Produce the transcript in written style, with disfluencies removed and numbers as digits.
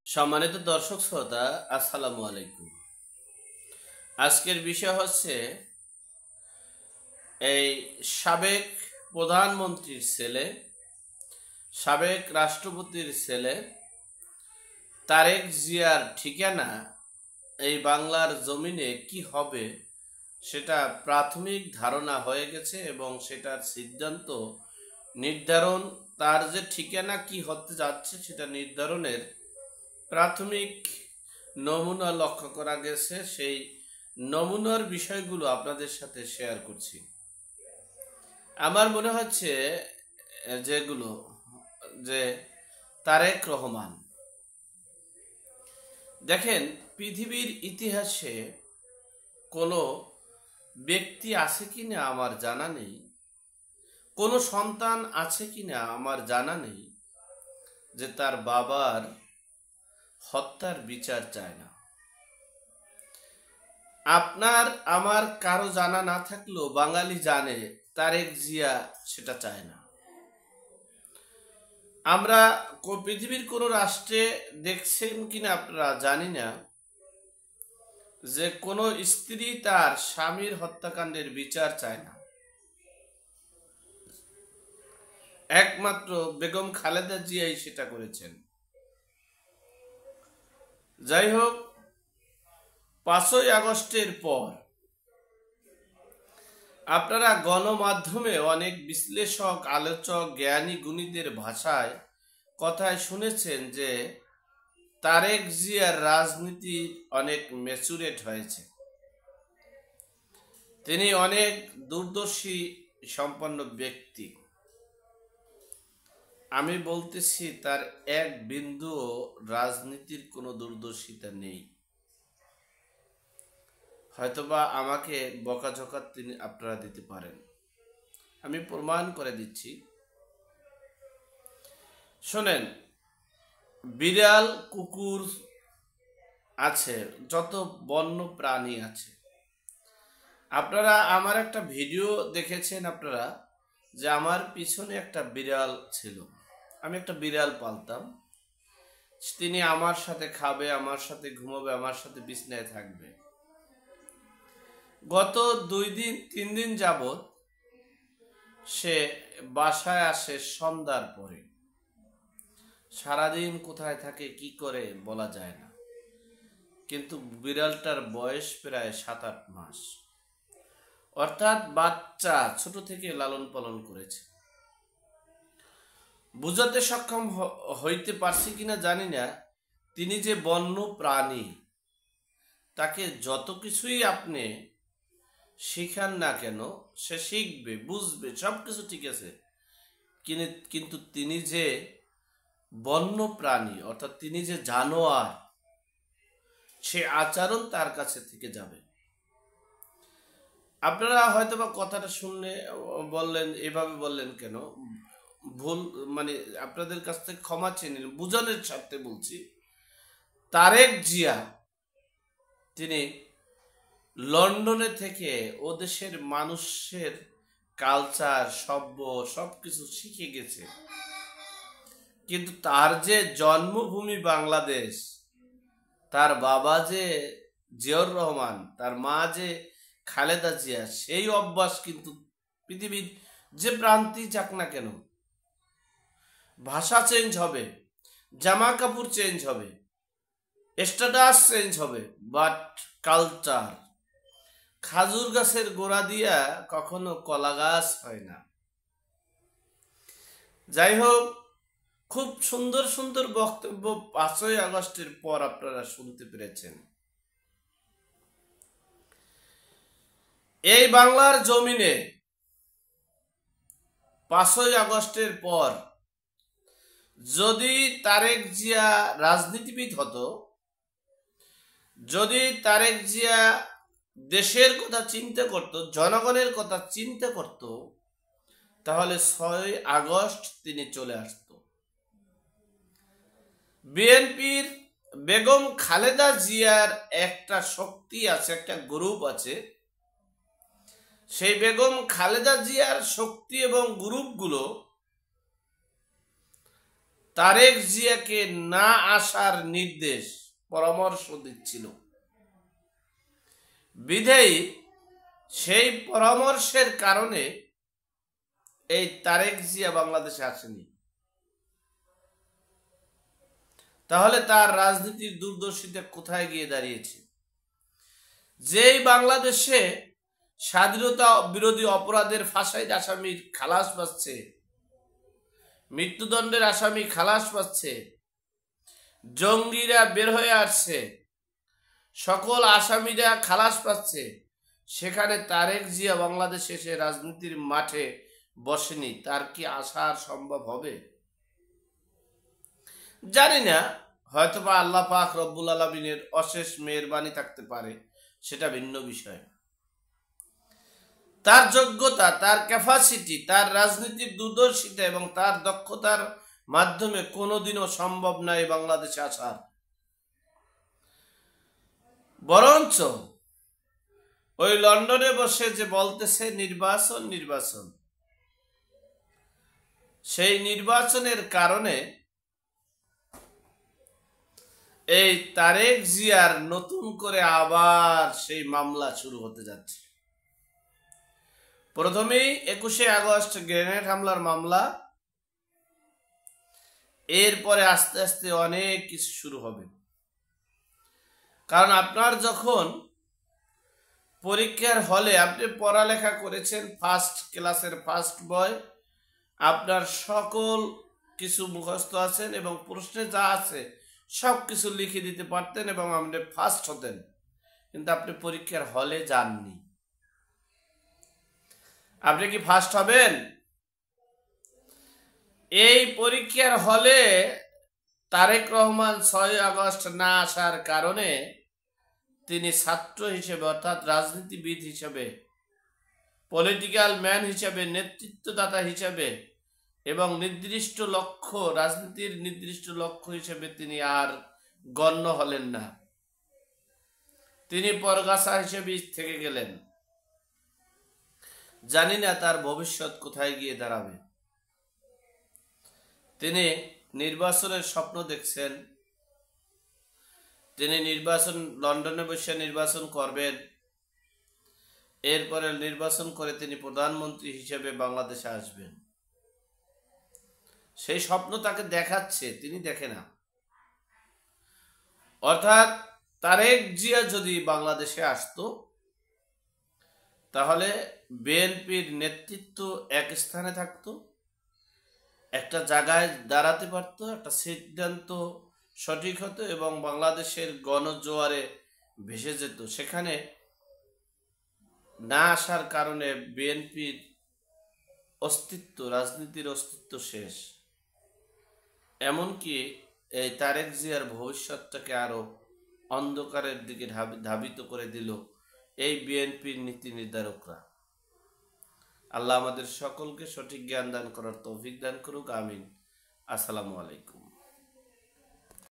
সম্মানিত দর্শক শ্রোতা, আসসালামু আলাইকুম। আজকের বিষয় হচ্ছে এই সাবেক প্রধানমন্ত্রীর ছেলে, সাবেক রাষ্ট্রপতির ছেলে তারেক জিয়ার ঠিকানা এই বাংলার জমিনে কি হবে সেটা প্রাথমিক ধারণা হয়ে গেছে এবং সেটার সিদ্ধান্ত নির্ধারণ, তার যে ঠিকানা কি হতে যাচ্ছে সেটা নির্ধারণের প্রাথমিক নমুনা লক্ষ্য করা গেছে। সেই নমুনার বিষয়গুলো আপনাদের সাথে শেয়ার করছি। আমার মনে হচ্ছে যেগুলো যে তারেক রহমান, দেখেন, পৃথিবীর ইতিহাসে কোনো ব্যক্তি আছে কিনা আমার জানা নেই, কোনো সন্তান আছে কিনা আমার জানা নেই যে তার বাবার হত্যার বিচার চায় না। আপনার আমার কারো জানা না থাকলেও বাঙালি জানে তারেক জিয়া সেটা চায় না। আমরা পৃথিবীর কোনো রাষ্ট্রে দেখছেন কিনা আপনারা জানি না যে কোনো স্ত্রী তার স্বামীর হত্যাকাণ্ডের বিচার চায় না। একমাত্র বেগম খালেদা জিয়াই সেটা করেছেন। যাই হোক, 5ই আগস্টের পর আপনারা গণমাধ্যমে অনেক বিশ্লেষক, আলোচক, জ্ঞানী গুণীদের ভাষায় কথায় শুনেছেন যে তারেক জিয়ার রাজনীতি অনেক ম্যাচুরেট হয়েছে, তিনি অনেক দূরদর্শী সম্পন্ন ব্যক্তি। আমি বলতেছি তার এক বিন্দুও রাজনীতির কোনো দূরদর্শিতা নেই। হয়তোবা আমাকে বকাঝকা তিনি আপনারা দিতে পারেন, আমি প্রমাণ করে দিচ্ছি। শোনেন, বিড়াল, কুকুর আছে, যত বন্য প্রাণী আছে, আপনারা আমার একটা ভিডিও দেখেছেন আপনারা যে আমার পিছনে একটা বিড়াল ছিল। আমি একটা বিড়াল পালতাম, তিনি আমার সাথে খাবে, আমার সাথে ঘুমাবে, আমার সাথে বিছনায় থাকবে। গত 2-3 দিন যাবত সে বাসায় আসে সন্ধ্যার পরে। সারাদিন কোথায় থাকে কি করে বলা যায় না, কিন্তু বিড়ালটার বয়স প্রায় 7-8 মাস, অর্থাৎ বাচ্চা ছোট থেকে লালন পালন করেছে। বুঝাতে সক্ষম হইতে পারছি কিনা জানি না, তিনি যে বন্য প্রাণী, তাকে যত কিছুই আপনি শিখান না কেন সে শিখবে, বুঝবে, সবকিছু ঠিক আছে, কিন্তু তিনি যে বন্য প্রাণী, অর্থাৎ তিনি যে জানোয়ার, সে আচরণ তার কাছে থেকে যাবে। আপনারা হয়তোবা কথাটা শুনলে বললেন এভাবে বললেন কেন, ভুল মানে আপনাদের কাছ থেকে ক্ষমা চেয়ে নিন, বুঝানোর স্বার্থে বলছি। তারেক জিয়া তিনি লন্ডনে থেকে ও দেশের মানুষের কালচার, সভ্য সবকিছু শিখে গেছে, কিন্তু তার যে জন্মভূমি বাংলাদেশ, তার বাবা যে জিয়াউর রহমান, তার মা যে খালেদা জিয়া, সেই অভ্যাস কিন্তু পৃথিবীর যে প্রান্তেই যাক না কেন, ভাষা চেঞ্জ হবে, জামা কাপড় চেঞ্জ হবে, স্ট্যাটাস চেঞ্জ হবে, বাট কালচার, খাজুর গাছের গোড়া দিয়া কখনো কলা গাছ হয় না। যাই হোক, খুব সুন্দর সুন্দর বক্তব্য 5ই আগস্টের পর আপনারা শুনতে পেরেছেন। এই বাংলার জমিনে 5ই আগস্টের পর যদি তারেক জিয়া রাজনীতিবিদ হতো, যদি তারেক জিয়া দেশের কথা চিন্তা করত, জনগণের কথা চিন্তা করত, তাহলে 6ই আগস্ট তিনি চলে আসত। বিএনপির বেগম খালেদা জিয়ার একটা শক্তি আছে, একটা গ্রুপ আছে, সেই বেগম খালেদা জিয়ার শক্তি এবং গ্রুপগুলো তারেক জিয়াকে না আসার নির্দেশ পরামর্শ দিচ্ছিল, বিধেয়ী সেই পরামর্শের কারণে এই তারেক জিয়া বাংলাদেশে আসেনি। তাহলে তার রাজনীতির দূরদর্শিতা কোথায় গিয়ে দাঁড়িয়েছে? যেই বাংলাদেশে স্বাধীনতা বিরোধী অপরাধের ফাঁসাইর আসামির খালাস পাচ্ছে, মৃত্যুদণ্ডের আসামি খালাস পাচ্ছে, জঙ্গিরা বের হয়ে আসছে, সকল আসামিরা খালাস পাচ্ছে, সেখানে তারেক জিয়া বাংলাদেশে এসে রাজনীতির মাঠে বসেনি। তার কি আসা সম্ভব হবে? জানি না, হয়তোবা আল্লাহ পাক রব্বুল আলামিনের অশেষ মেহেরবানি থাকতে পারে, সেটা ভিন্ন বিষয়। তার যোগ্যতা, তার ক্যাপাসিটি, তার রাজনীতির দূরদর্শিতা এবং তার দক্ষতার মাধ্যমে কোনোদিনও সম্ভব নয় বাংলাদেশে আসার। বরঞ্চ ওই লন্ডনে বসে যে বলতেছে নির্বাচন নির্বাচন, সেই নির্বাচনের কারণে এই তারেক জিয়ার নতুন করে আবার সেই মামলা শুরু হতে যাচ্ছে। প্রথমেই 21শে আগস্ট গ্রেনেড হামলার মামলা, এরপরে আস্তে আস্তে অনেক কিছু শুরু হবে। কারণ আপনার যখন পরীক্ষার হলে আপনি পড়ালেখা করেছেন, ফার্স্ট ক্লাসের ফার্স্ট বয়, আপনার সকল কিছু মুখস্থ আছেন এবং প্রশ্নে যা আছে সব কিছু লিখে দিতে পারতেন এবং আপনি ফার্স্ট হতেন, কিন্তু আপনি পরীক্ষার হলে যাননি। আপনি কি ফার্স্ট হবেন? এই পরীক্ষার হলে তারেক রহমান 6 আগস্ট না আসার কারণে তিনি ছাত্র হিসেবে, অর্থাৎ রাজনীতিবিদ হিসেবে, পলিটিক্যাল ম্যান হিসেবে, নেতৃত্বদাতা হিসেবে এবং নির্দিষ্ট লক্ষ্য, রাজনীতির নির্দিষ্ট লক্ষ্য হিসেবে তিনি আর গণ্য হলেন না। তিনি পরগাছা হিসেবে থেকে গেলেন। জানি না তার ভবিষ্যৎ কোথায় গিয়ে দাঁড়াবে। তিনি নির্বাচনের স্বপ্ন দেখছেন, তিনি লন্ডনে বসে নির্বাচন করবেন, এরপরে নির্বাচন করে তিনি প্রধানমন্ত্রী হিসেবে বাংলাদেশে আসবেন। সেই স্বপ্ন তাকে দেখাচ্ছে, তিনি দেখে না। অর্থাৎ তারেক জিয়া যদি বাংলাদেশে আসতো, তাহলে বিএনপির নেতৃত্ব এক স্থানে থাকতো, একটা জায়গায় দাঁড়াতে পারত, একটা সিদ্ধান্ত সঠিক হতো এবং বাংলাদেশের গণজোয়ারে ভেসে যেত। সেখানে না আসার কারণে বিএনপির অস্তিত্ব, রাজনীতির অস্তিত্ব শেষ। এমনকি এই তারেক জিয়ার ভবিষ্যৎটাকে আরো অন্ধকারের দিকে ধাবিত করে দিল এই বিএনপির নীতি নির্ধারকরা। আল্লাহ আমাদের সকলকে সঠিক জ্ঞান দান করার তৌফিক দান করুক, আমিন। আসসালামু আলাইকুম।